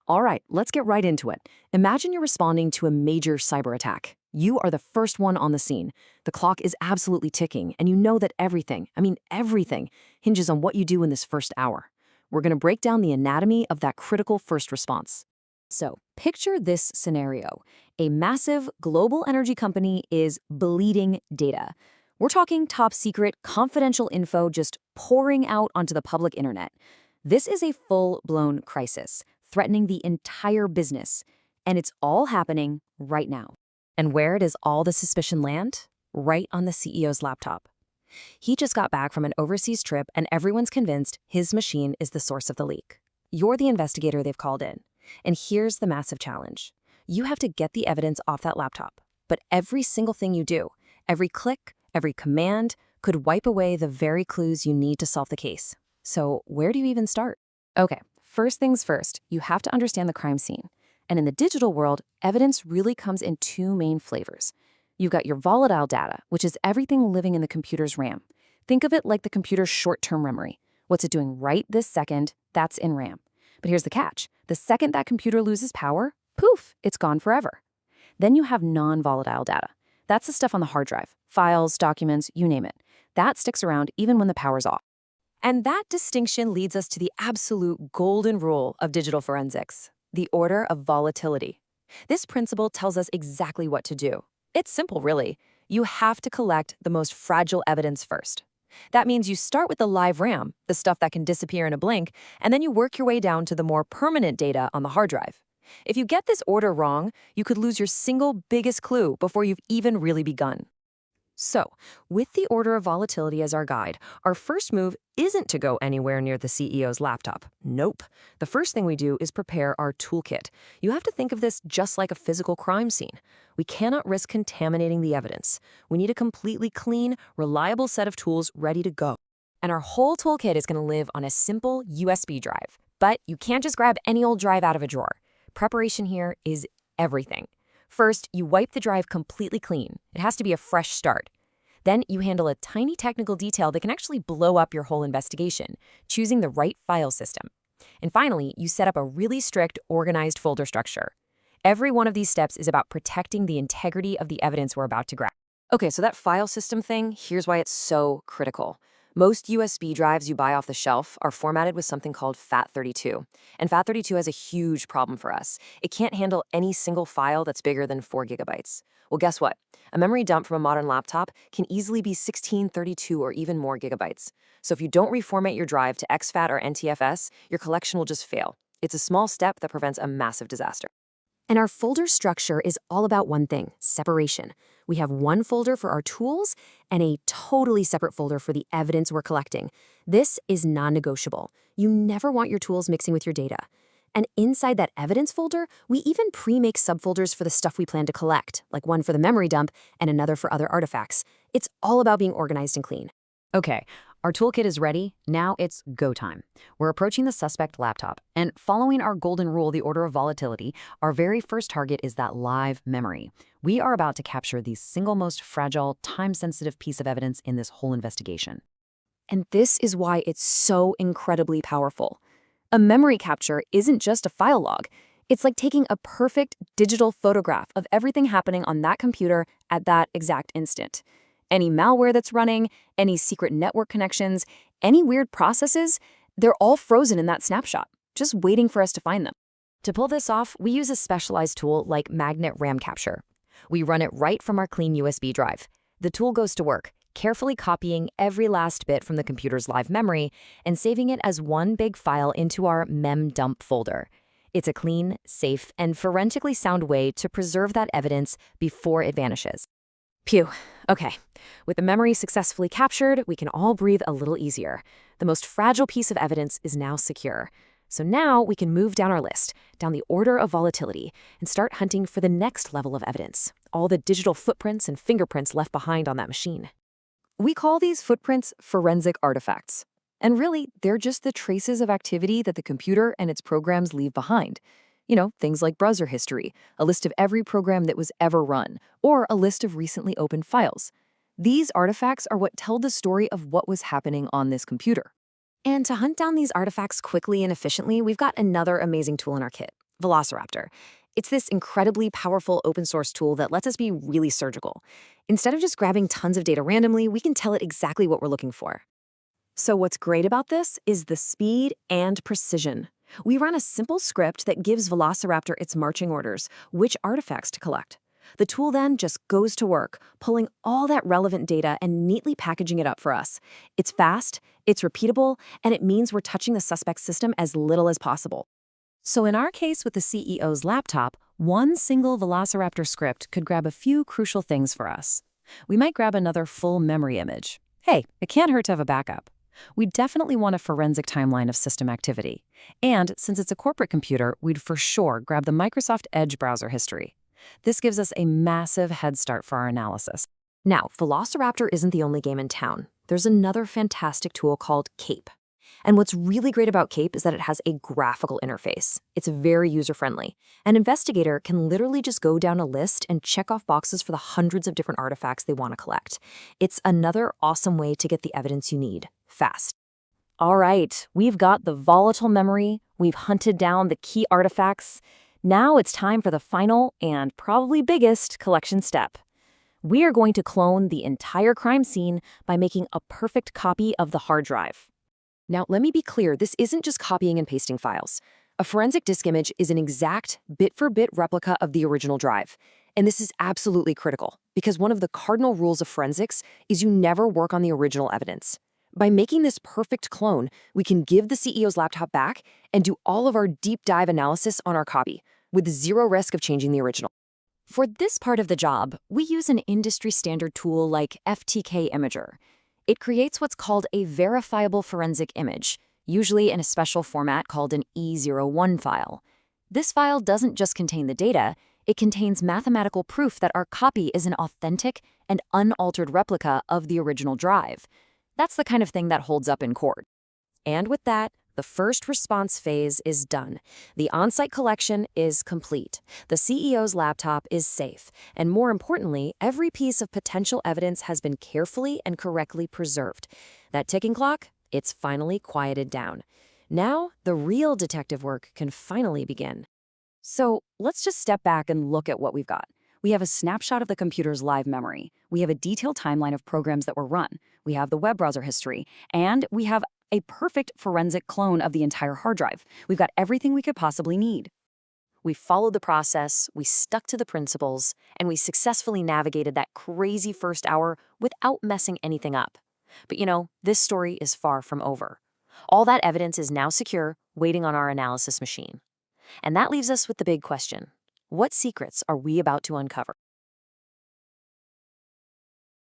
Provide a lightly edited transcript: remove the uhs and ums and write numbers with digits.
All right, let's get right into it. Imagine you're responding to a major cyber attack. You are the first one on the scene. The clock is absolutely ticking, and you know that everything, everything, hinges on what you do in this first hour. We're going to break down the anatomy of that critical first response. So, picture this scenario. A massive global energy company is bleeding data. We're talking top secret, confidential info just pouring out onto the public internet. This is a full-blown crisis, threatening the entire business. And it's all happening right now. And where does all the suspicion land? Right on the CEO's laptop. He just got back from an overseas trip, and everyone's convinced his machine is the source of the leak. You're the investigator they've called in. And here's the massive challenge. You have to get the evidence off that laptop. But every single thing you do, every click, every command, could wipe away the very clues you need to solve the case. So where do you even start? Okay, first things first, you have to understand the crime scene. And in the digital world, evidence really comes in two main flavors. You've got your volatile data, which is everything living in the computer's RAM. Think of it like the computer's short-term memory. What's it doing right this second? That's in RAM. But here's the catch. The second that computer loses power, poof, it's gone forever. Then you have non-volatile data. That's the stuff on the hard drive, files, documents, you name it. That sticks around even when the power's off. And that distinction leads us to the absolute golden rule of digital forensics, the order of volatility. This principle tells us exactly what to do. It's simple, really. You have to collect the most fragile evidence first. That means you start with the live RAM, the stuff that can disappear in a blink, and then you work your way down to the more permanent data on the hard drive. If you get this order wrong, you could lose your single biggest clue before you've even really begun. So, with the order of volatility as our guide, our first move isn't to go anywhere near the CEO's laptop. Nope. The first thing we do is prepare our toolkit. You have to think of this just like a physical crime scene. We cannot risk contaminating the evidence. We need a completely clean, reliable set of tools ready to go. And our whole toolkit is going to live on a simple USB drive. But you can't just grab any old drive out of a drawer. Preparation here is everything. First, you wipe the drive completely clean. It has to be a fresh start. Then you handle a tiny technical detail that can actually blow up your whole investigation, choosing the right file system. And finally, you set up a really strict, organized folder structure. Every one of these steps is about protecting the integrity of the evidence we're about to grab. Okay, so that file system thing, here's why it's so critical. Most USB drives you buy off the shelf are formatted with something called FAT32. And FAT32 has a huge problem for us. It can't handle any single file that's bigger than 4 gigabytes. Well, guess what? A memory dump from a modern laptop can easily be 16, 32, or even more gigabytes. So if you don't reformat your drive to exFAT or NTFS, your collection will just fail. It's a small step that prevents a massive disaster. And our folder structure is all about one thing, separation. We have one folder for our tools and a totally separate folder for the evidence we're collecting. This is non-negotiable. You never want your tools mixing with your data. And inside that evidence folder, we even pre-make subfolders for the stuff we plan to collect, like one for the memory dump and another for other artifacts. It's all about being organized and clean. Okay, our toolkit is ready. Now it's go time. We're approaching the suspect laptop, and following our golden rule, the order of volatility, our very first target is that live memory. We are about to capture the single most fragile, time-sensitive piece of evidence in this whole investigation. And this is why it's so incredibly powerful. A memory capture isn't just a file log. It's like taking a perfect digital photograph of everything happening on that computer at that exact instant. Any malware that's running, any secret network connections, any weird processes, they're all frozen in that snapshot, just waiting for us to find them. To pull this off, we use a specialized tool like Magnet RAM Capture. We run it right from our clean USB drive. The tool goes to work, carefully copying every last bit from the computer's live memory and saving it as one big file into our mem dump folder. It's a clean, safe, and forensically sound way to preserve that evidence before it vanishes. Phew. Okay. With the memory successfully captured, we can all breathe a little easier. The most fragile piece of evidence is now secure. So now we can move down our list, down the order of volatility, and start hunting for the next level of evidence, all the digital footprints and fingerprints left behind on that machine. We call these footprints forensic artifacts. And really, they're just the traces of activity that the computer and its programs leave behind. You know, things like browser history, a list of every program that was ever run, or a list of recently opened files. These artifacts are what tell the story of what was happening on this computer. And to hunt down these artifacts quickly and efficiently, we've got another amazing tool in our kit. Velociraptor. It's this incredibly powerful open source tool that lets us be really surgical. Instead of just grabbing tons of data randomly, we can tell it exactly what we're looking for. So what's great about this is the speed and precision. We run a simple script that gives Velociraptor its marching orders, which artifacts to collect. The tool then just goes to work, pulling all that relevant data and neatly packaging it up for us. It's fast, it's repeatable, and it means we're touching the suspect's system as little as possible. So in our case with the CEO's laptop, one single Velociraptor script could grab a few crucial things for us. We might grab another full memory image. Hey, it can't hurt to have a backup. We definitely want a forensic timeline of system activity. And since it's a corporate computer, we'd for sure grab the Microsoft Edge browser history. This gives us a massive head start for our analysis. Now, Velociraptor isn't the only game in town. There's another fantastic tool called Cape. And what's really great about Cape is that it has a graphical interface. It's very user-friendly. An investigator can literally just go down a list and check off boxes for the hundreds of different artifacts they want to collect. It's another awesome way to get the evidence you need, fast. All right, we've got the volatile memory, we've hunted down the key artifacts. Now it's time for the final and probably biggest collection step. We are going to clone the entire crime scene by making a perfect copy of the hard drive. Now, let me be clear, this isn't just copying and pasting files. A forensic disk image is an exact bit-for-bit replica of the original drive. And this is absolutely critical, because one of the cardinal rules of forensics is you never work on the original evidence. By making this perfect clone, we can give the CEO's laptop back and do all of our deep dive analysis on our copy, with zero risk of changing the original. For this part of the job, we use an industry-standard tool like FTK Imager. It creates what's called a verifiable forensic image, usually in a special format called an E01 file. This file doesn't just contain the data, it contains mathematical proof that our copy is an authentic and unaltered replica of the original drive. That's the kind of thing that holds up in court. And with that, the first response phase is done. The on-site collection is complete. The CEO's laptop is safe. And more importantly, every piece of potential evidence has been carefully and correctly preserved. That ticking clock, it's finally quieted down. Now, the real detective work can finally begin. So let's just step back and look at what we've got. We have a snapshot of the computer's live memory. We have a detailed timeline of programs that were run. We have the web browser history. And we have a perfect forensic clone of the entire hard drive. We've got everything we could possibly need. We followed the process, we stuck to the principles, and we successfully navigated that crazy first hour without messing anything up. But this story is far from over. All that evidence is now secure, waiting on our analysis machine. And that leaves us with the big question. What secrets are we about to uncover?